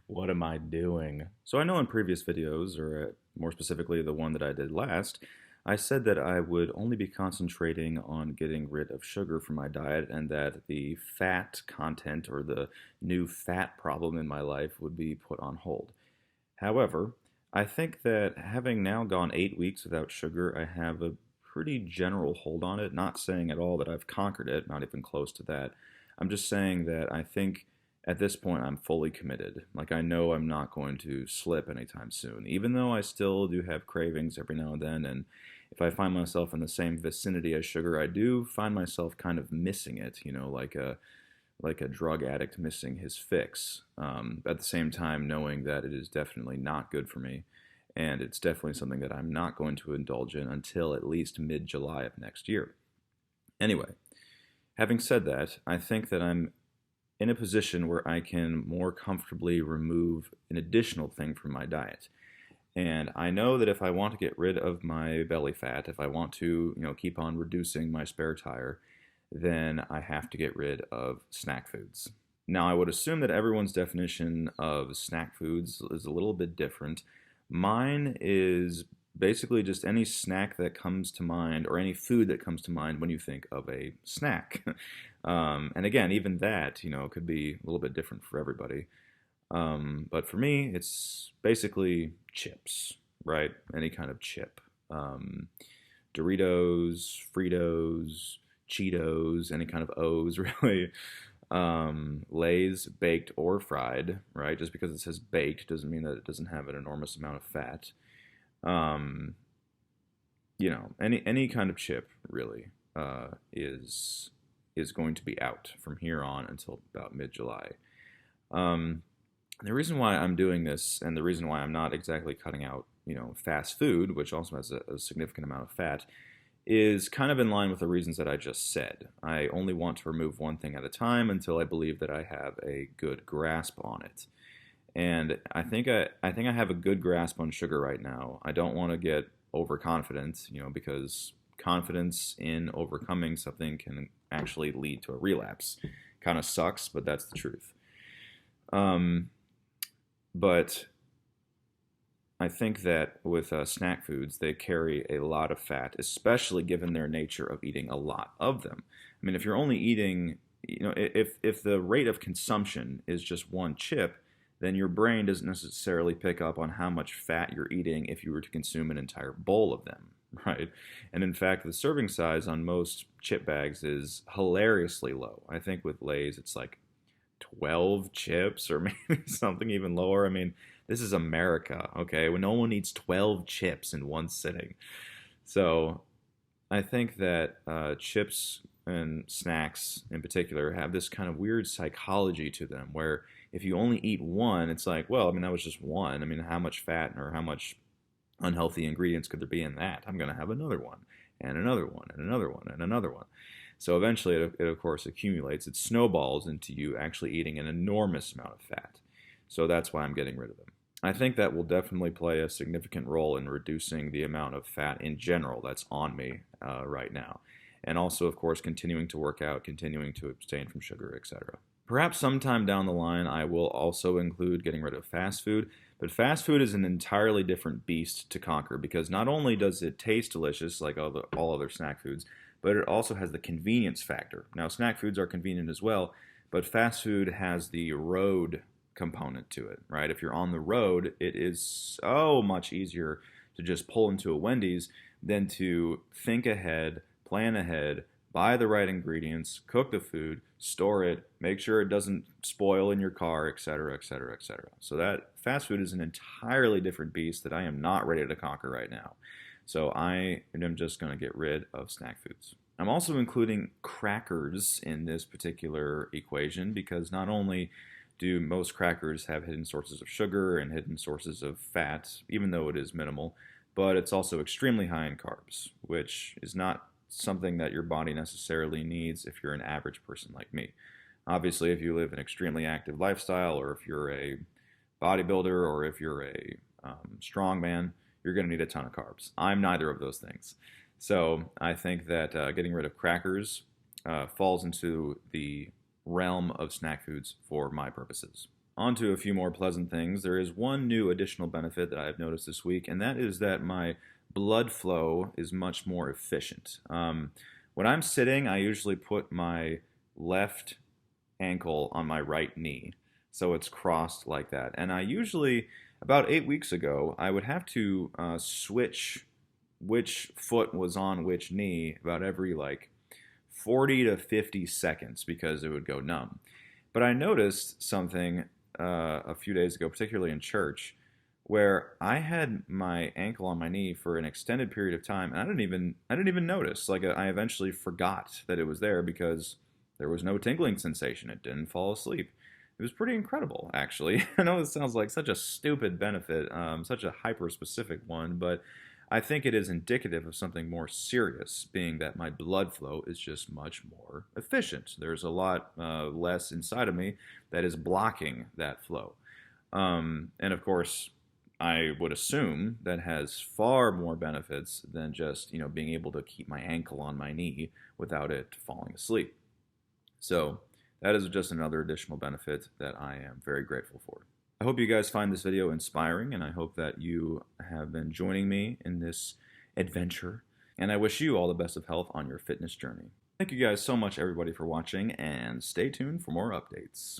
What am I doing? So I know in previous videos, or more specifically the one that I did last, I said that I would only be concentrating on getting rid of sugar from my diet and that the fat content or the new fat problem in my life would be put on hold. However, I think that having now gone 8 weeks without sugar, I have a pretty general hold on it. Not saying at all that I've conquered it, not even close to that. I'm just saying that I think at this point I'm fully committed. Like I know I'm not going to slip anytime soon, even though I still do have cravings every now and then. And if I find myself in the same vicinity as sugar, I do find myself kind of missing it, like a drug addict missing his fix. At the same time, knowing that it is definitely not good for me, and it's definitely something that I'm not going to indulge in until at least mid-July of next year. Anyway, having said that, I think that I'm in a position where I can more comfortably remove an additional thing from my diet. And I know that if I want to get rid of my belly fat, if I want to, keep on reducing my spare tire, then I have to get rid of snack foods. Now, I would assume that everyone's definition of snack foods is a little bit different. Mine is basically just any snack that comes to mind or any food that comes to mind when you think of a snack. And again, even that, could be a little bit different for everybody. But for me, it's basically chips, right? Any kind of chip. Um, Doritos, Fritos, Cheetos, any kind of O's, really. Lay's, baked or fried, right? Just because it says baked doesn't mean that it doesn't have an enormous amount of fat. Um, any kind of chip really is going to be out from here on until about mid-July. Um, the reason why I'm doing this, and the reason why I'm not exactly cutting out, fast food, which also has a significant amount of fat, is kind of in line with the reasons that I just said. I only want to remove one thing at a time until I believe that I have a good grasp on it. And I think I have a good grasp on sugar right now. I don't want to get overconfident, because confidence in overcoming something can actually lead to a relapse. Kind of sucks, but that's the truth. Um, but I think that with snack foods, they carry a lot of fat, especially given their nature of eating a lot of them. I mean, if you're only eating, if the rate of consumption is just one chip, then your brain doesn't necessarily pick up on how much fat you're eating if you were to consume an entire bowl of them, right? And in fact, the serving size on most chip bags is hilariously low. I think with Lay's, it's like 12 chips or maybe something even lower. I mean, this is America, okay? When no one eats 12 chips in one sitting. So I think that chips and snacks in particular have this kind of weird psychology to them where if you only eat one, it's like, well, I mean, that was just one. I mean, how much fat or how much unhealthy ingredients could there be in that? I'm going to have another one, and another one, and another one, and another one. So eventually, it of course accumulates. It snowballs into you actually eating an enormous amount of fat. So that's why I'm getting rid of them. I think that will definitely play a significant role in reducing the amount of fat in general that's on me right now. And also, of course, continuing to work out, continuing to abstain from sugar, etc. Perhaps sometime down the line, I will also include getting rid of fast food, but fast food is an entirely different beast to conquer because not only does it taste delicious like all other snack foods, but it also has the convenience factor. Now, snack foods are convenient as well, but fast food has the road component to it, right? If you're on the road, it is so much easier to just pull into a Wendy's than to think ahead, plan ahead, buy the right ingredients, cook the food, store it, make sure it doesn't spoil in your car, etc., etc., etc. So that fast food is an entirely different beast that I am not ready to conquer right now. So I am just going to get rid of snack foods. I'm also including crackers in this particular equation because not only do most crackers have hidden sources of sugar and hidden sources of fat, even though it is minimal, but it's also extremely high in carbs, which is not something that your body necessarily needs if you're an average person like me. Obviously, if you live an extremely active lifestyle, or if you're a bodybuilder, or if you're a strongman, you're going to need a ton of carbs. I'm neither of those things. So I think that getting rid of crackers falls into the realm of snack foods for my purposes. On to a few more pleasant things. There is one new additional benefit that I have noticed this week, and that is that my blood flow is much more efficient. When I'm sitting, I usually put my left ankle on my right knee, so it's crossed like that. And I usually, about 8 weeks ago, I would have to switch which foot was on which knee about every like 40 to 50 seconds because it would go numb. But I noticed something a few days ago, particularly in church, where I had my ankle on my knee for an extended period of time, and I didn't even notice. Like I eventually forgot that it was there because there was no tingling sensation. It didn't fall asleep. It was pretty incredible, actually. I know this sounds like such a stupid benefit, such a hyper-specific one, but I think it is indicative of something more serious, being that my blood flow is just much more efficient. There's a lot less inside of me that is blocking that flow. And of course, I would assume that has far more benefits than just, being able to keep my ankle on my knee without it falling asleep. So that is just another additional benefit that I am very grateful for. I hope you guys find this video inspiring, and I hope that you have been joining me in this adventure. And I wish you all the best of health on your fitness journey. Thank you guys so much, everybody, for watching, and stay tuned for more updates.